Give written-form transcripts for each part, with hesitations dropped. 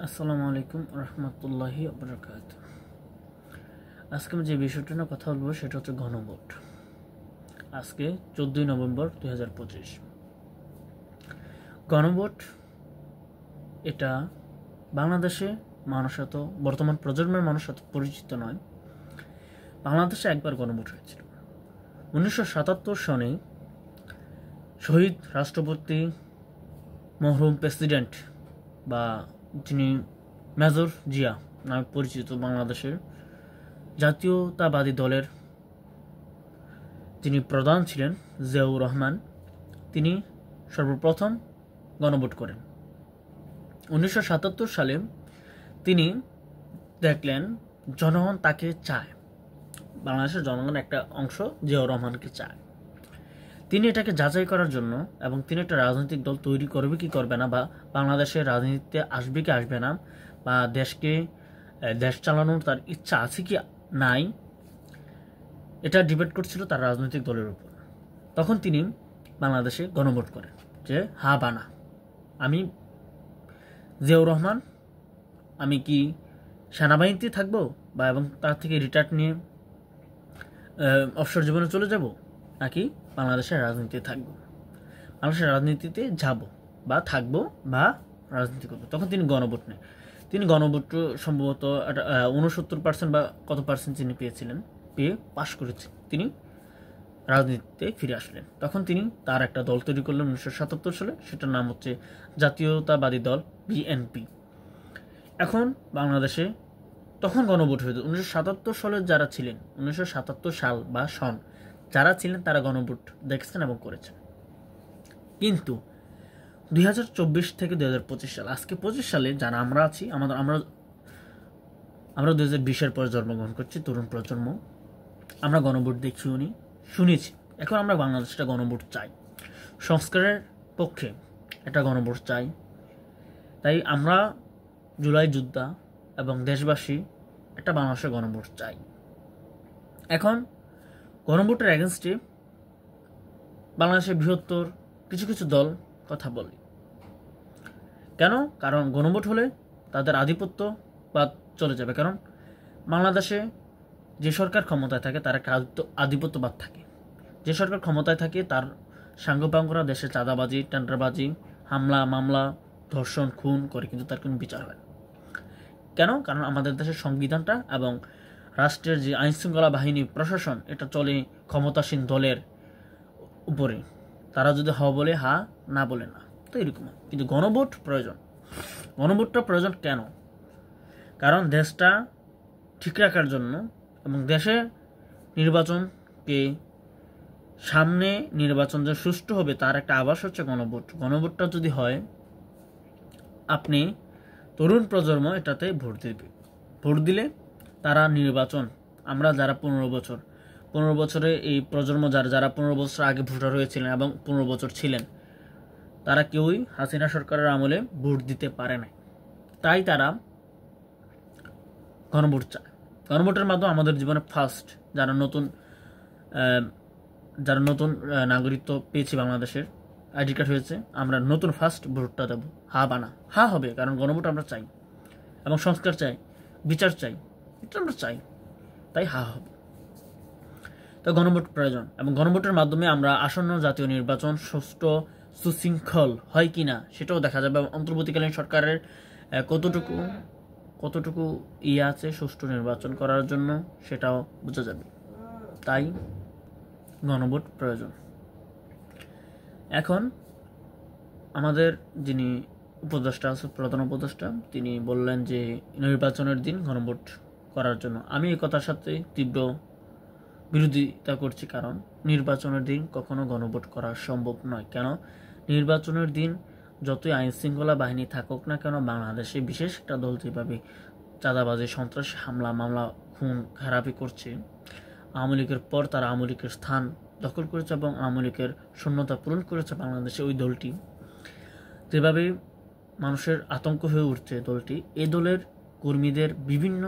আসসালামু আলাইকুম রহমতুল্লাহি বরকাত। আজকে আমি যে বিষয়টা নিয়ে কথা বলবো সেটা হচ্ছে গণভোট। আজকে 14ই নভেম্বর 2025। গণভোট এটা বাংলাদেশে মানুষ এত বর্তমান প্রজন্মের মানুষ এত পরিচিত নয়। বাংলাদেশে একবার গণভোট হয়েছিল 1977 সনে। শহীদ রাষ্ট্রপতি মরহুম প্রেসিডেন্ট বা যিনি মেজর জিয়া নামে পরিচিত বাংলাদেশের জাতীয়তাবাদী দলের যিনি প্রধান ছিলেন জিয়াউর রহমান, তিনি সর্বপ্রথম গণভোট করেন 1977 সালে। তিনি দেখলেন জনগণ তাকে চায়, বাংলাদেশের জনগণের একটা অংশ জিয়াউর রহমানকে চায়। তিনি এটাকে যাচাই করার জন্য এবং তিনি একটা রাজনৈতিক দল তৈরি করবে কি করবে না, বা বাংলাদেশের রাজনীতিতে আসবে কি আসবে না, বা দেশ চালানোর তার ইচ্ছা আছে কি নাই, এটা ডিবেট করছিল তার রাজনৈতিক দলের উপর। তখন তিনি বাংলাদেশে গণভোট করেন যে হা বা না, আমি জিয়াউর রহমান আমি কি সেনাবাহিনীতে থাকবো বা এবং তার থেকে রিটায়ার্ড নিয়ে অবসর জীবনে চলে যাব, নাকি বাংলাদেশের রাজনীতিতে থাকবো, বাংলাদেশের রাজনীতিতে যাব বা থাকবো বা রাজনীতি করবো। তখন তিনি গণভোট নেন। তিনি গণভোট সম্ভবত 69% বা কত পার্সেন্ট তিনি পেয়ে পাশ করেছেন। তিনি রাজনীতিতে ফিরে আসলেন। তখন তিনি তার একটা দল তৈরি করলেন 1977 সালে, সেটার নাম হচ্ছে জাতীয়তাবাদী দল বিএনপি। এখন বাংলাদেশে তখন গণভোট হয়েছে 1977 সালে। যারা ছিলেন 1977 সাল বা সন যারা ছিলেন তারা গণভোট দেখছেন এবং করেছেন। কিন্তু 2024 থেকে 2025 সাল, আজকে 25 সালে যারা আমরা আছি, আমরা 2020-এর পরে জন্মগ্রহণ করছি, তরুণ প্রজন্ম, আমরা গণভোট দেখিও নি, শুনেছি। এখন আমরা বাংলাদেশটা গণভোট চাই, সংস্কারের পক্ষে একটা গণভোট চাই। তাই আমরা জুলাই যোদ্ধা এবং দেশবাসী একটা বাংলাদেশের গণভোট চাই। এখন গণভোটের এগেনস্টে বাংলাদেশের বৃহত্তর কিছু কিছু দল কথা বলে। কেন? কারণ গণভোট হলে তাদের আধিপত্যবাদ চলে যাবে। কারণ বাংলাদেশে যে সরকার ক্ষমতায় থাকে তার একটা আধিপত্যবাদ থাকে। যে সরকার ক্ষমতায় থাকে তার সাঙ্গপাঙ্গরা দেশে চাঁদাবাজি, টেন্ডারবাজি, হামলা মামলা, ধর্ষণ, খুন করে, কিন্তু তার কোনো বিচার হয় না। কেন? কারণ আমাদের দেশের সংবিধানটা এবং রাষ্ট্রের যে আইনশৃঙ্খলা বাহিনী প্রশাসন, এটা চলে ক্ষমতাসীন দলের উপরে। তারা যদি হা বলে হা, না বলে না, তো এরকম। কিন্তু গণভোট প্রয়োজন। গণভোটটা প্রয়োজন কেন? কারণ দেশটা ঠিক রাখার জন্য এবং দেশে নির্বাচনকে সামনে, নির্বাচন যে সুষ্ঠু হবে তার একটা আভাস হচ্ছে গণভোট। গণভোটটা যদি হয়, আপনি তরুণ প্রজন্ম এটাতে ভোট দেবে। ভোট দিলে তারা নির্বাচন, আমরা যারা 15 বছরে এই প্রজন্ম যারা 15 বছর আগে ভোটার হয়েছিলেন এবং 15 বছর ছিলেন, তারা কেউই হাসিনা সরকারের আমলে ভোট দিতে পারে না। তাই তারা গণভোট চায়। গণভোটের মাধ্যমে আমাদের জীবনে ফার্স্ট যারা নতুন নাগরিকত্ব পেয়েছি, বাংলাদেশের আইডি কার্ড হয়েছে, আমরা নতুন ফার্স্ট ভোটটা দেবো। হা বানা, হা হবে, কারণ গণভোট আমরা চাই এবং সংস্কার চাই, বিচার চাই, এটা আমরা চাই, তাই হা হবে। তো গণভোট প্রয়োজন এবং গণভোটের মাধ্যমে আমরা আসন্ন জাতীয় নির্বাচন সুষ্ঠু সুশৃঙ্খল হয় কিনা সেটাও দেখা যাবে। অন্তর্বর্তীকালীন সরকারের কতটুকু আছে সুষ্ঠু নির্বাচন করার জন্য সেটাও বোঝা যাবে। তাই গণভোট প্রয়োজন। এখন আমাদের যিনি উপদেষ্টা আছে, প্রধান উপদেষ্টা, তিনি বললেন যে নির্বাচনের দিন গণভোট করার জন্য। আমি এই কথার সাথে তীব্র বিরোধিতা করছি। কারণ নির্বাচনের দিন কখনো গণভোট করা সম্ভব নয়। কেন? নির্বাচনের দিন যতই আইন শৃঙ্খলা বাহিনী থাকুক না কেন, বাংলাদেশে বিশেষ একটা দল যেভাবে চাঁদাবাজি, সন্ত্রাসী, হামলা মামলা, খুন খারাপি করছে, আওয়ামী লীগের পর তারা আওয়ামী লীগের স্থান দখল করেছে এবং আওয়ামী লীগের শূন্যতা পূরণ করেছে বাংলাদেশে, ওই দলটি যেভাবে মানুষের আতঙ্ক হয়ে উঠছে দলটি, এ দলের কর্মীদের বিভিন্ন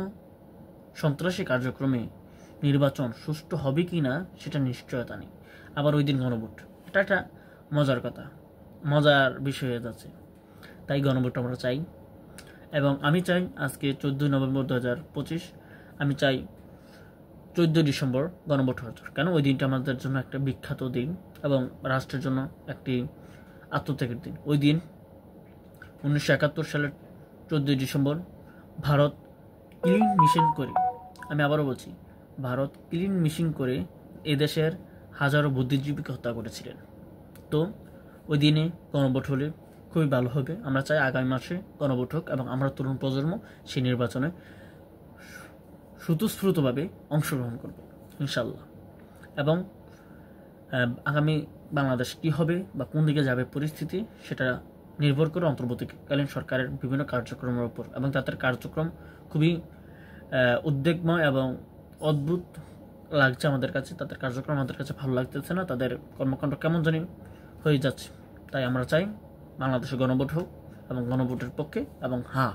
সন্ত্রাসী কার্যক্রমে নির্বাচন সুষ্ঠু হবে কি না সেটা নিশ্চয়তা নেই। আবার ওই দিন গণভোট, এটা একটা মজার কথা, মজার বিষয় হয়ে যাচ্ছে। তাই গণভোট আমরা চাই এবং আমি চাই আজকে 14 নভেম্বর 2025 আমি চাই 14 ডিসেম্বর গণভোট হওয়ার। কেন? ওই দিনটা আমাদের জন্য একটা বিখ্যাত দিন এবং রাষ্ট্রের জন্য একটি আত্মত্যাগের দিন। ওই দিন 1971 সালের 14 ডিসেম্বর ভারত ক্লিন মিশন করে, আমি আবারও বলছি, ভারত ক্লিন মিশন করে এদেশের হাজারো বুদ্ধিজীবীকে হত্যা করেছিলেন। তো ওই দিনে গণভোট হলে খুবই ভালো হবে। আমরা চাই আগামী মাসে গণভোট হোক এবং আমরা তরুণ প্রজন্ম সেই নির্বাচনে স্বতঃস্ফূর্তভাবে অংশগ্রহণ করব ইনশাল্লাহ। এবং আগামী বাংলাদেশ কী হবে বা কোন দিকে যাবে পরিস্থিতি, সেটা নির্ভর করে অন্তর্বর্তীকালীন সরকারের বিভিন্ন কার্যক্রমের উপর। এবং তাদের কার্যক্রম খুবই উদ্বেগময় এবং অদ্ভুত লাগছে আমাদের কাছে। তাদের কার্যক্রম আমাদের কাছে ভালো লাগতেছে না, তাদের কর্মকাণ্ড কেমন জানি হয়ে যাচ্ছে। তাই আমরা চাই বাংলাদেশে গণভোট হোক এবং গণভোটের পক্ষে এবং হ্যাঁ